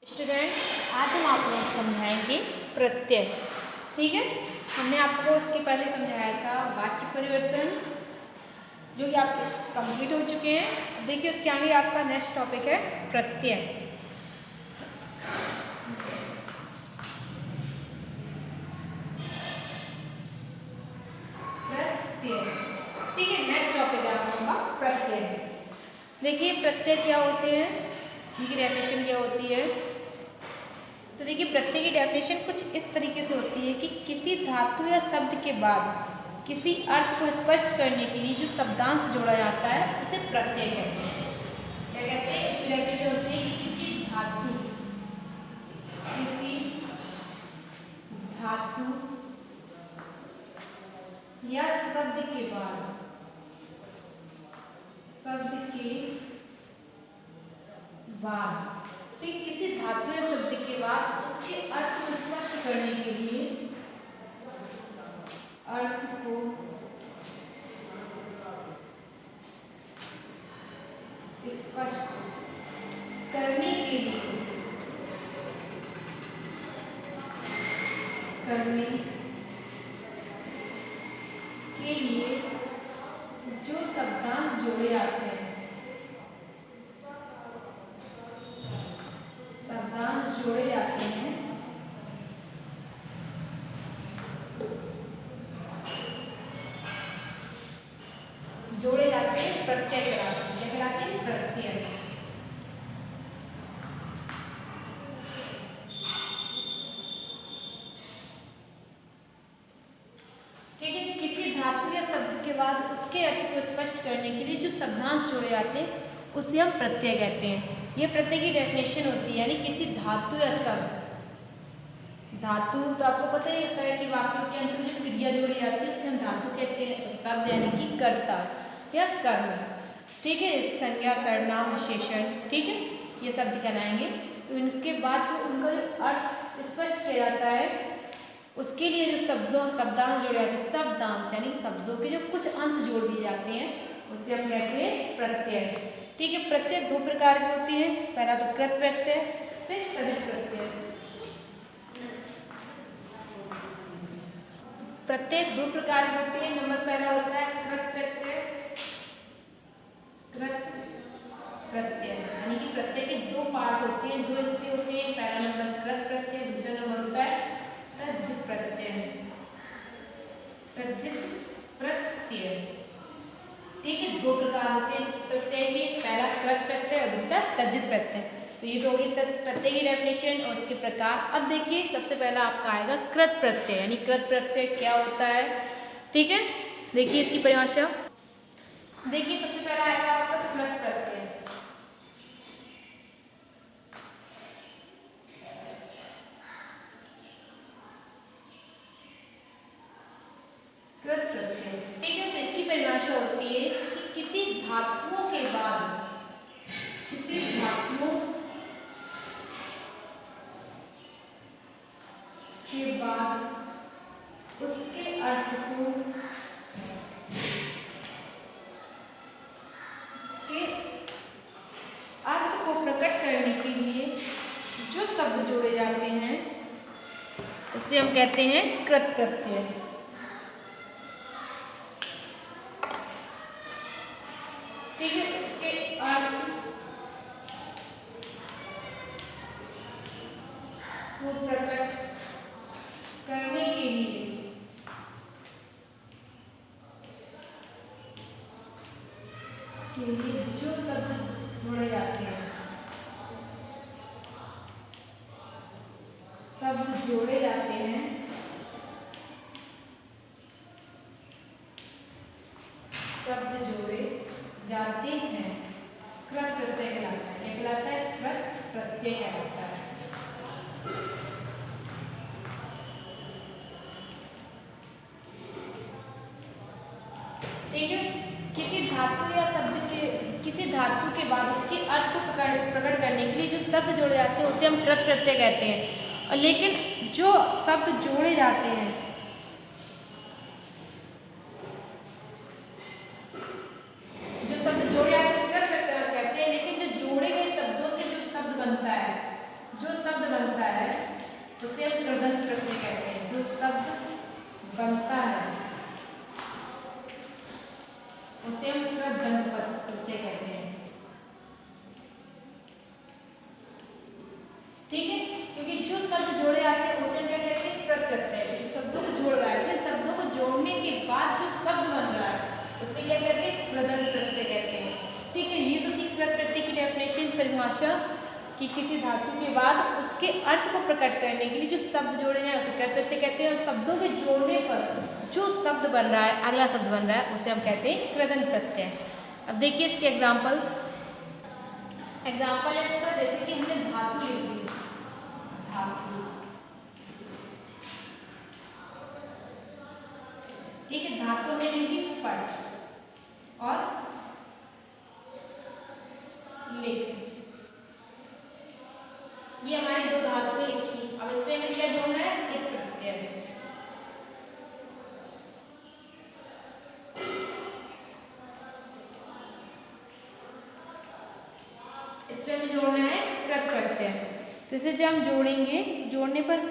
Students, आज हम आप लोगों को समझाएंगे प्रत्यय। ठीक है, हमने आपको इसके पहले समझाया था वाक्य परिवर्तन, जो कि आपके कंप्लीट हो चुके हैं। देखिए उसके आगे आपका नेक्स्ट टॉपिक है प्रत्यय। प्रत्यय, ठीक है, नेक्स्ट टॉपिक है आप लोगों का प्रत्यय। देखिए प्रत्यय क्या होते हैं, इनकी डेफिनेशन क्या होती है। तो देखिए प्रत्यय की डेफिनेशन कुछ इस तरीके से होती है कि किसी धातु या शब्द के बाद किसी अर्थ को स्पष्ट करने के लिए जो शब्दांश जोड़ा जाता है उसे प्रत्यय कहते हैं। क्या कहते हैं? इसकी डेफिनेशन होती है कि किसी धातु या शब्द के बाद ठीक किसी धातु या शब्द के बाद उसके अर्थ को स्पष्ट करने के लिए जो शब्दांश जोड़े जाते हैं, प्रत्यय कहलाते हैं प्रत्यय। ठीक है, किसी धातु या शब्द के बाद उसके अर्थ को स्पष्ट करने के लिए जो शब्दांश जोड़े जाते हैं उसे हम प्रत्यय कहते हैं। ये प्रत्यय की डेफिनेशन होती है, यानी किसी धातु या शब्द, धातु तो आपको पता ही होता है कि वाक्यों के अंत में जो क्रिया जोड़ी जाती है उसे हम धातु कहते हैं। तो शब्द यानी कि कर्ता या कर्म, ठीक है, संज्ञा, सर्वनाम, विशेषण, ठीक है, ये शब्द कहलाएंगे। तो इनके बाद जो उनका जो अर्थ स्पष्ट किया जाता है उसके लिए जो शब्दांश जोड़े जाते हैं, शब्दांश यानी शब्दों के जो कुछ अंश जोड़ दिए जाते हैं उसे हम कहते हैं प्रत्यय। ठीक है, प्रत्यय दो प्रकार की होती है, पहला तो कृत प्रत्यय, फिर तद्धित प्रत्यय। प्रत्यय दो प्रकार की होती है। नंबर पहला होता है कृत प्रत्यय। यानी कि प्रत्यय के दो पार्ट होते हैं, दो हिस्से होते हैं। पहला नंबर कृत प्रत्यय, दूसरा नंबर होता है तद्धित प्रत्यय। ठीक है, दो प्रकार होते हैं प्रत्यय के, पहला कृत प्रत्यय और दूसरा तद्धित प्रत्यय। तो ये तो होगी प्रत्यय की डेफिनेशन और उसके प्रकार। अब देखिए सबसे पहला आपका आएगा कृत प्रत्यय, यानी कृत प्रत्यय क्या होता है। ठीक है, देखिए इसकी परिभाषा। देखिए सबसे पहला आएगा आपका कृत प्रत्यय। कृत प्रत्यय, ठीक है, तो इसकी परिभाषा होती है कि किसी धातुओं के बाद उसके अर्थ को प्रकट करने के लिए जो शब्द जोड़े जाते हैं उसे हम कहते हैं कृत प्रत्यय। ठीक है, उसके अर्थ को प्रकट करने के लिए जो शब्द जोड़े जाते हैं, कृत प्रत्यय कहलाता है। क्या कहलाता है? कृत प्रत्यय कहलाता है। ठीक है, किसी धातु के बाद उसके अर्थ को प्रकट करने के लिए जो शब्द जोड़े जाते हैं उसे हम कृत प्रत्यय कहते हैं। और लेकिन जो शब्द जोड़े जाते हैं जो शब्द बनता है उसे हम कृदंत प्रत्यय कहते हैं। जो शब्द बनता है उसे हम कृदंत प्रत्यय कहते हैं। ठीक है, क्योंकि जो शब्द जोड़े आते हैं उसे क्या कहते हैं? कृत प्रत्यय। जो शब्दों को जोड़ रहा है, फिर शब्दों को जोड़ने के बाद जो शब्द बन रहा है उसे क्या कहते हैं? कृदंत प्रत्यय कहते हैं। ठीक है, ये तो थी कृत प्रत्यय की डेफिनेशन, परिभाषा, कि किसी धातु के बाद उसके अर्थ को प्रकट करने के लिए जो शब्द जोड़े जाए उसे कृत प्रत्यय कहते हैं। और शब्दों के जोड़ने पर जो शब्द बन रहा है, अगला शब्द बन रहा है, उसे हम कहते हैं कृदंत प्रत्यय। अब देखिए इसके एग्जाम्पल्स। एग्जाम्पल है इसका, जैसे कि हमने धातु लिख दी, धातु। ठीक है, धातु में लिखी पट और लिख, ये हमारी दो धातुएं लिखी। अब इसमें हमें क्या जोड़ना है? एक प्रत्यय। इसमें हमें जोड़ना है कृत प्रत्यय। तो इसे जब हम जोड़ेंगे, जोड़ने पर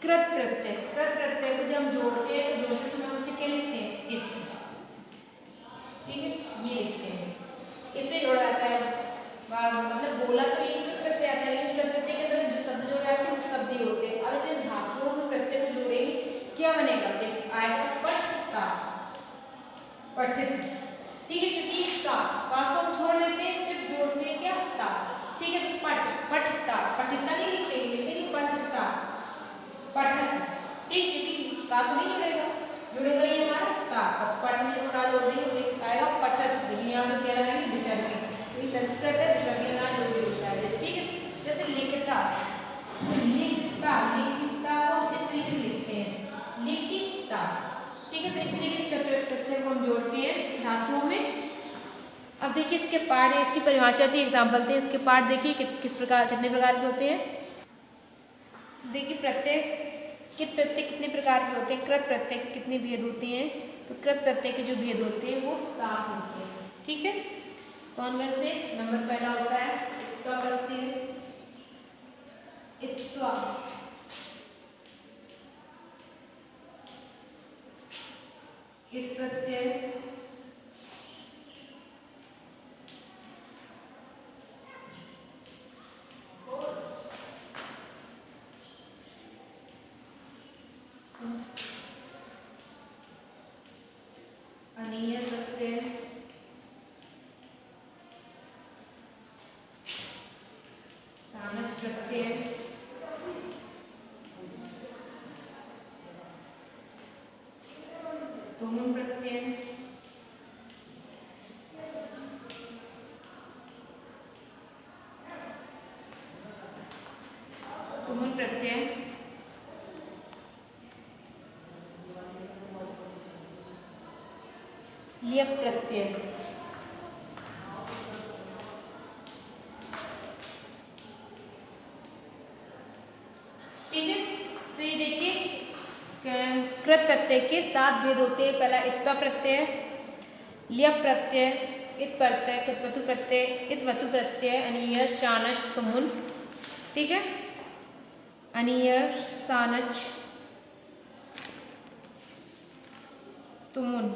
कृत प्रत्यय, कृत प्रत्यय को जब हम जोड़ते हैं तो जोड़ते समय हम उसे क्या लिखते हैं? इत। ठीक है, ये लिखते हैं, इससे जोड़ा जाता है। मतलब बोला तो एक प्रत्यय आता है, लेकिन कृत प्रत्यय के अंदर जो शब्द जोड़े आते हैं वो शब्द ही होते हैं। अब इसे धातुओं में प्रत्यय को जोड़ेंगे, क्या बनेगा? आएगा पठता, पठित। ठीक है, क्योंकि का को हम छोड़ देते हैं, सिर्फ जोड़ते हैं क्या? ता। ठीक है, तो पठ, पठता, पठिता नहीं लिखेंगे, लेकिन पठता, पठत। ठीक, क्योंकि का तो नहीं जुड़ेगा, जुड़ेगा ये हमारा ता। और पठ में का जोड़ देंगे, आएगा पठत। लेकिन यहाँ पर क्या लगाएंगे? विसर्ग। तो संस्कृत है, विसर्ग लगाना जरूरी होता है। ठीक है, जैसे लिखता, लिखता, लिखता को इस तरीके से लिखते हैं, लिखिता। ठीक है, तो इस तरीके से प्रत्यय को हम जोड़ते हैं धातुओं में। अब देखिए इसके पार्ट है, इसकी परिभाषा थी, एग्जाम्पल थे। इसके पार्ट देखिए किस प्रकार, कितने प्रकार के होते हैं। देखिए प्रत्यय, कित प्रत्यय कितने प्रकार के होते हैं? कृत प्रत्यय के कितने भेद होते हैं? तो कृत प्रत्यय के जो भेद होते हैं वो 7 होते हैं। ठीक है, कौन कौन से? नंबर पहला होता है इत्वा प्रत्यय, इत्वा, इत प्रत्यय, अनीय प्रत्यय, सानस प्रत्यय, तुमुन प्रत्यय, तुमुन प्रत्यय, लियप प्रत्यय। ठीक है, तो ये देखिए कृत प्रत्यय के 7 भेद होते हैं। पहला इत्वा प्रत्यय, लियप प्रत्यय, इत प्रत्यय, कृतवतु प्रत्यय, इतवतु प्रत्यय, अनीयर, शानच, तुमुन। ठीक है, अनीयर, सानच, तुमुन।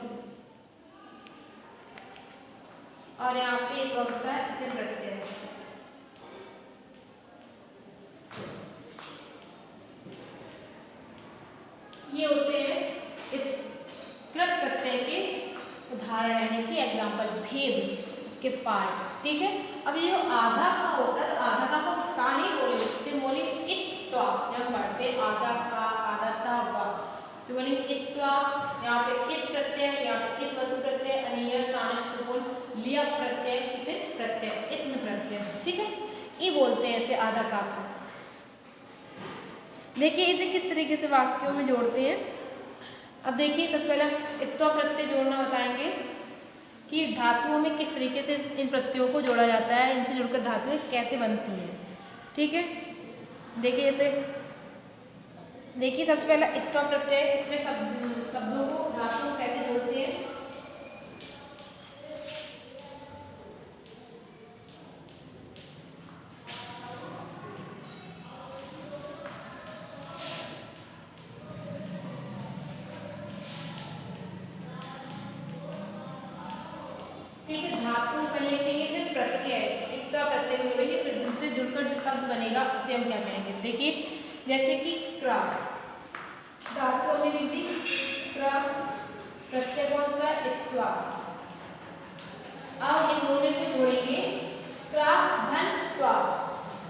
और यहाँ पे एक होता है इतिन प्रत्यय। ये होते हैं कृत प्रत्यय के उदाहरण, यानी कि एग्जाम्पल, भेद, उसके पार्ट। ठीक है, अब ये जो आधा का होता है, तो आधा का को का नहीं बोले, इसे बोले इत्वा। जब पढ़ते आधा का, आधा ता वा, इसे बोले इत्वा। यहाँ पे इत प्रत्यय, यहाँ पे इतवतु प्रत्यय, अनीय, सानस, तुमुन, लिया प्रत्यय, इतिन प्रत्यय, इत्न प्रत्यय। ठीक है, ये बोलते हैं इसे आधा का को। देखिए इसे किस तरीके से वाक्यों में जोड़ते हैं। अब देखिए सबसे पहले इत्वा प्रत्यय जोड़ना बताएंगे कि धातुओं में किस तरीके से इन प्रत्ययों को जोड़ा जाता है, इनसे जुड़कर धातुएं कैसे बनती हैं। ठीक है, देखिए इसे, देखिए सबसे पहला इत्वा प्रत्यय, इसमें शब्दों को, धातुओं को कैसे जोड़ते हैं। जोड़ेंगे, फिर उनसे जुड़कर जो शब्द बनेगा उसे हम क्या कहेंगे। देखिए जैसे कि क्र, धातु हमें लिख दी क्र, प्रत्यय कौन सा, इत्वा। अब इन दोनों को जोड़ेंगे क्र धन त्वा,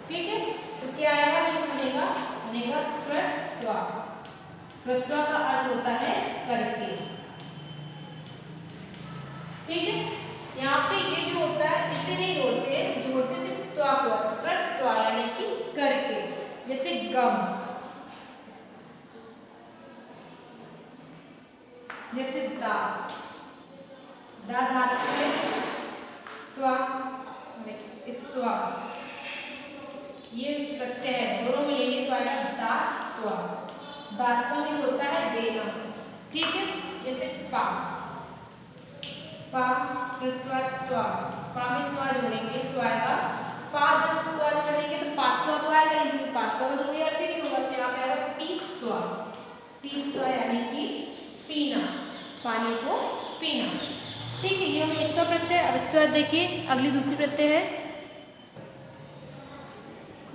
ठीक है। तो क्या आएगा, बनेगा कृत्वा। कृत्वा का अर्थ होता है करके, ठीक है। यहाँ पे ये जो होता है इसे नहीं जोड़ते, जोड़ते सिर्फ त्वा को, कृत्वा यानी कि करके। जैसे गम, जैसे दा, दा धातु है, त्वा इत्वा, ये प्रत्यय है, दोनों में लेंगे तो आएगा दा त्वा। दात्वा मीन्स होता है देना, ठीक है। जैसे पा, पा त्वा, पा में त्वा जोड़ेंगे तो आएगा पा, जब त्वा जोड़ेंगे तो पात्वा तो आएगा, लेकिन पात्वा का तो कोई अर्थ ही नहीं होगा, तो यहाँ पे आएगा पीत्वा। पीत्वा यानी कि पीना, पानी को पीना, ठीक है। ये हमें इत्वा प्रत्यय। अब इसके बाद देखिए अगली दूसरी प्रत्यय है,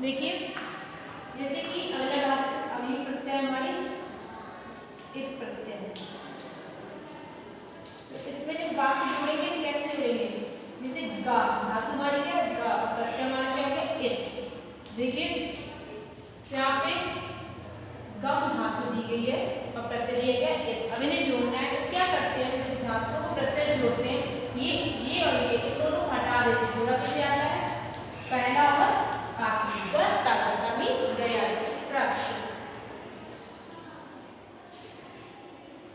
देखिए जैसे कि अगली प्रत्यय हमारी इत प्रत्यय है। तो इसमें जब बाकी जोड़ेंगे तो कैसे जोड़ेंगे, जैसे गा, धातु हमारी क्या है गा, प्रत्यय हमारा क्या है इत। देखिए यहाँ पे गम धातु दी गई है और प्रत्यय दिया गया इत। अब इन्हें जोड़ना है तो क्या करते हैं, जब धातुओं को प्रत्यय जोड़ते हैं, ये और ये दोनों हटा देते हैं, जोड़ा कैसे आता है, पहला और आखिरी, गता मीन्स गया, प्रक्ष,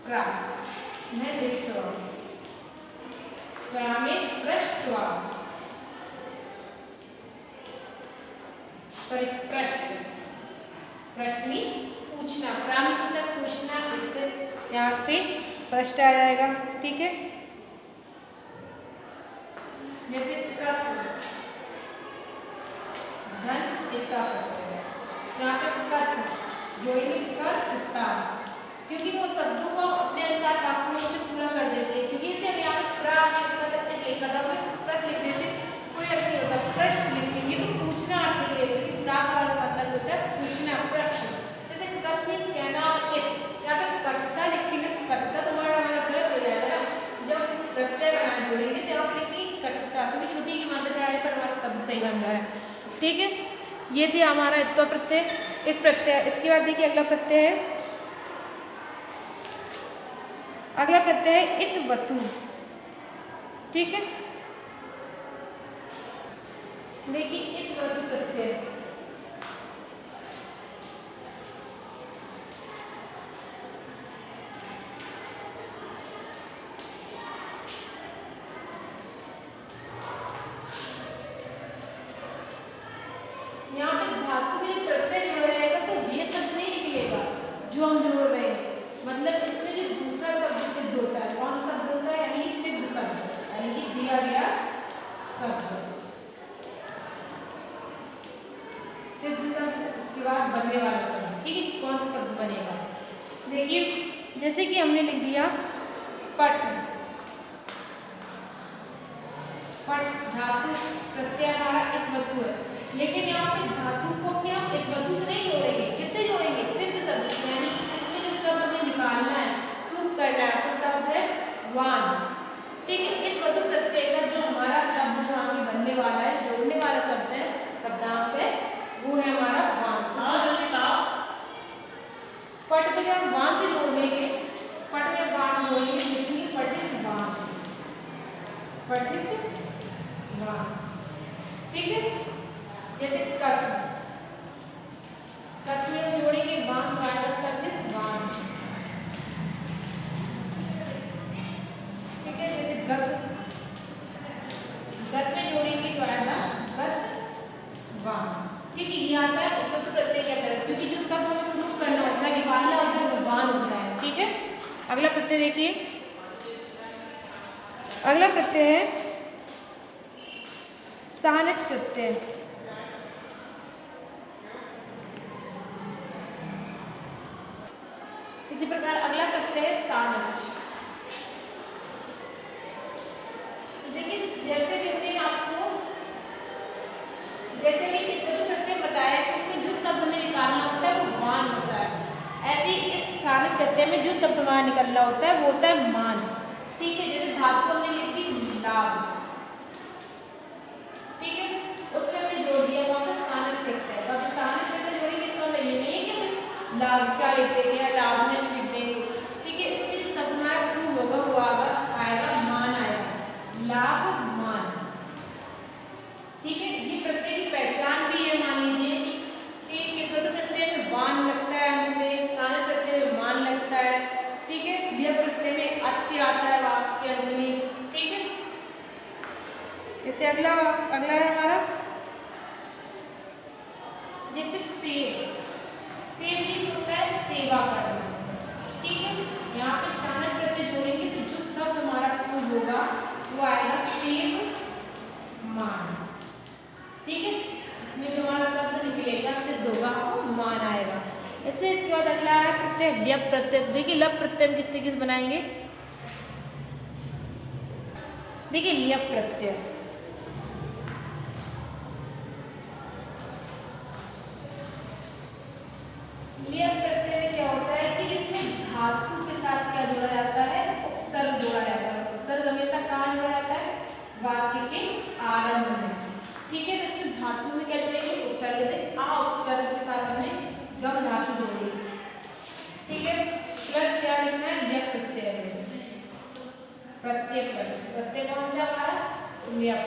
प्रा निर्दिष्टवा, प्रा में पृष्ठवा, सॉरी प्रश्न, प्रश्न मीन्स पूछना, प्रा मीन्स होता है पूछना, यहाँ पे प्रश्न आ जाएगा, ठीक है। जैसे कथ, धन इत्ता प्रत्यय है, यहाँ पे कथ जोड़ेंगे कथता, क्योंकि वो शब्दों को अपने अनुसार वाक्यों से पूरा कर देते हैं, क्योंकि इसे हम यहाँ पे प्रा लिखा था, प्रश्न लिख देते, कोई अर्थ नहीं होता, प्रश्न लिखेंगे तो पूछना अर्थ देगा, क्योंकि प्रा का मतलब होता है पूछना, प्रश्न। जैसे कथ मीन्स कहना, यहाँ पे कथता लिखेंगे तो कथता तो हमारा गलत हो जाएगा ना, जब प्रत्यय बना जोड़ेंगे तो यहाँ पे लिखेंगे कथता, क्योंकि छोटी की मात्रा आए पर हमारा शब्द सही बन रहा है, ठीक है। ये थी हमारा इत्वा प्रत्यय, एक प्रत्यय। इसके बाद देखिए अगला प्रत्यय है, अगला प्रत्यय है इतवतु, ठीक है। देखिए इतवतु प्रत्यय, यहाँ पे धातु के लिए प्रत्यय जोड़ा जाएगा तो ये शब्द नहीं निकलेगा जो हम जोड़ रहे हैं, मतलब इसमें जो दूसरा शब्द सिद्ध होता है, कौन शब्द होता है, यानी सिद्ध शब्द, यानी कि दिया गया शब्द, सिद्ध शब्द, उसके बाद बनने वाला शब्द, ठीक है। कौन सा शब्द बनेगा, देखिए जैसे कि हमने लिख दिया पट, पट धातु प्रत्यय हमारा इतवतु है, लेकिन यहाँ पे धातु को अपने आप इतवतु से नहीं जोड़ेंगे, किससे जोड़ेंगे, सिद्ध शब्द से, यानी कि इसमें जो शब्द हमें निकालना है, प्रूव करना है, तो शब्द है वान, ठीक है। इतवतु प्रत्यय का जो हमारा शब्द जो आगे बनने वाला है, जोड़ने वाला शब्द है, शब्दांश है, वो है हमारा वान। पट को जब वान से जोड़ देंगे, पट में वान जोड़ेंगे, जितनी पठित वान, पठित वान, ठीक है। जैसे कथ, कथ में हम जोड़ेंगे वान, तो आएगा कथित वान, ठीक है। जैसे गत, गत में जोड़ेंगे तो आएगा गत वान, ठीक है। ये आता है उसको तो प्रत्यय क्या करें, क्योंकि जो सब हमें प्रूफ करना होता है, निकालना होता है, वो वान होता है, ठीक है। अगला प्रत्यय देखिए, अगला प्रत्यय है सानच प्रत्यय, इसी प्रकार अगला प्रत्यय है सानच। देखिए जैसे भी हमने आपको शब्द हमारा निकलना होता है वो होता है मान। ठीक है, जैसे धातु हमने लिख दी लाभ, ठीक है, उसमें हमने जोड़ दिया कौन सा सानस प्रत्यय। तो अब सानस प्रत्यय जोड़ेंगे, इसका मतलब ये नहीं है कि लाभचा लिख देंगे या लाभनिश लिख देंगे। ठीक है, इसमें जो शब्द हमारा प्रूव होगा वो आएगा मान आएगा, लाभ मान। ठीक है, ये प्रत्यय की पहचान भी है। मान लीजिए कि कितवतु प्रत्यय में वान लगता है, अंत में सानस प्रत्यय में मान लगता है। ठीक है, यह प्रत्यय में अत्य आता है वाक्य के अंत में। ठीक है, जैसे अगला है हमारा जैसे सेव मीन्स होता है सेवा करना। ठीक है, यहाँ पे सानस प्रत्यय जोड़ेंगे तो जो शब्द हमारा प्रूव होगा वो आएगा सेव मान। ठीक है, इसमें जो हमारा शब्द निकलेगा सिद्ध होगा वो मान आएगा। ऐसे इसके बाद अगला है प्रत्यय व्यप प्रत्यय। देखिए लप प्रत्यय हम किस तरीके से बनाएंगे, देखिए लियप प्रत्यय। लियप प्रत्यय में क्या होता है कि इसमें धातु के साथ क्या जोड़ा जाता है, उपसर्ग जोड़ा जाता है। उपसर्ग हमेशा कहाँ जोड़ा जाता है, वाक्य के आरंभ में। ठीक है, तो इसमें धातु में क्या जोड़ेंगे, उपसर्ग से आ उपसर्ग के साथ हमने गम धातु जोड़ी। ठीक है, प्लस क्या लिखना है, व्यप प्रत्यय में प्रत्यय प्लस प्रत्यय कौन सा हमारा व्यप।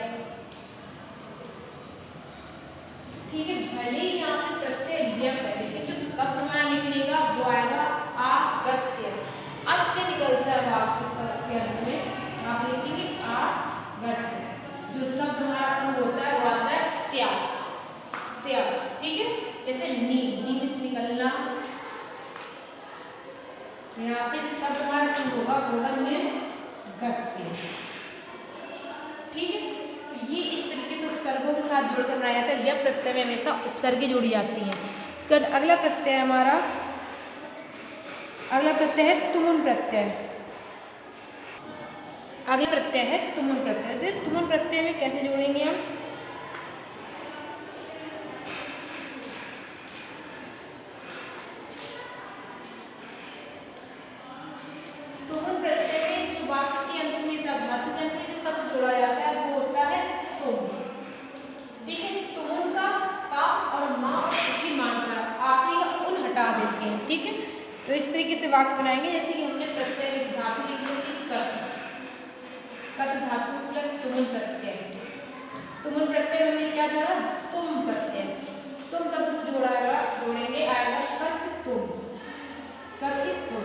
ठीक है, भले ही यहाँ पे प्रत्यय व्यप है लेकिन जो शब्द हमारा निकलेगा वो आएगा आगत्य। अत्य निकलता है वाक्य के अंत में, आप लिखेंगे आगत्य। जो शब्द हमारा प्रूव होता है वो आता है त्याग, त्याग। ठीक है, जैसे नी में से निकलना, यहाँ पे जो शब्द हमारा प्रूव होगा वो होगा निर्गत्य। ठीक है, तो ये इस तरीके से उपसर्गों के साथ जोड़कर बनाया जाता है। यह प्रत्यय में हमेशा उपसर्ग जोड़ी जाती हैं। इसका अगला प्रत्यय हमारा अगला प्रत्यय है तुमुन प्रत्यय। अगला प्रत्यय है तुमुन प्रत्यय। तो तुमुन प्रत्यय में कैसे जोड़ेंगे हम, तुमुन प्रत्यय में जो वाक्य के अंत में धातु के अंत में जो शब्द जोड़ा जाता है वो होता है तुम। ठीक है, तुमुन का ता और माँ की मात्रा आखिरी का उन हटा देते हैं। ठीक है, तो इस तरीके से वाक्य बनाएंगे। जैसे कि हमने प्रत्यय धातु लिखी होती कत धातु प्लस तुमुन प्रत्यय। तुमुन प्रत्यय में हमने क्या जोड़ा, तुम प्रत्यय। तुम शब्द को जोड़ेंगे आएगा कथ तुम, कथित तुम।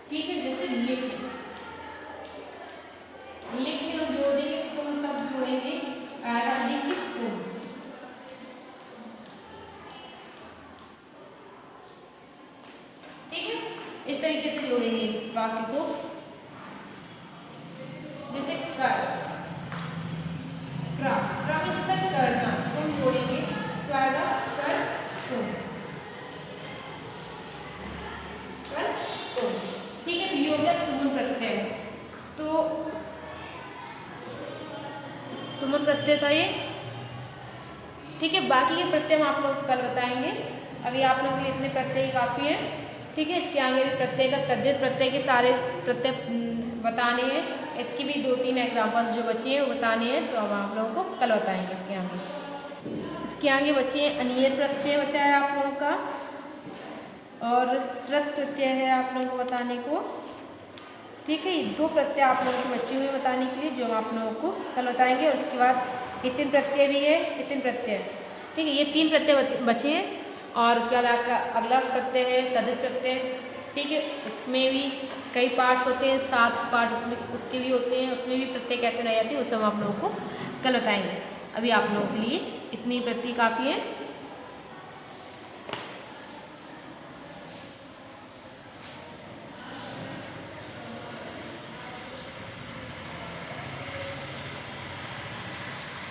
ठीक है, जैसे लिख में हम जोड़ देंगे तुम शब्द जोड़ेंगे आएगा लिखित तुम। ठीक है, इस तरीके से जोड़ेंगे वाक्य को। जैसे कर में से करना, तुम जोड़ेंगे तो आएगा कर तुम, कर तुम। ठीक है, तो ये हो गया तुमुन प्रत्यय। तो तुमुन प्रत्यय था ये। ठीक है, बाकी के प्रत्यय हम आप लोग कल बताएंगे। अभी आप लोगों के लिए इतने प्रत्यय काफ़ी हैं। ठीक है, इसके आगे भी प्रत्यय का तद्धित प्रत्यय के सारे प्रत्यय बताने हैं। इसकी भी 2-3 एग्जाम्पल्स जो बचे हैं वो बताने हैं, तो अब आप लोगों को कल बताएंगे। इसके आगे बचे हैं अनियत प्रत्यय बचा है आप लोगों का, और श्रत प्रत्यय है आप लोगों को बताने को। ठीक है, ये 2 प्रत्यय आप लोगों को बचे हुए बताने के लिए जो हम आप लोगों को कल बताएंगे। और उसके बाद इतिन प्रत्यय भी है, इतिन प्रत्यय। ठीक है, ये 3 प्रत्यय बचे हैं। और उसके बाद अगला प्रत्यय है तद्धित प्रत्यय। ठीक है, इसमें भी कई पार्ट्स होते हैं, 7 पार्ट उसके भी होते हैं। उसमें भी प्रत्यय कैसे बनाई जाती है वो सब आप लोगों को कल बताएंगे। अभी आप लोगों के लिए इतनी प्रत्यय काफ़ी है।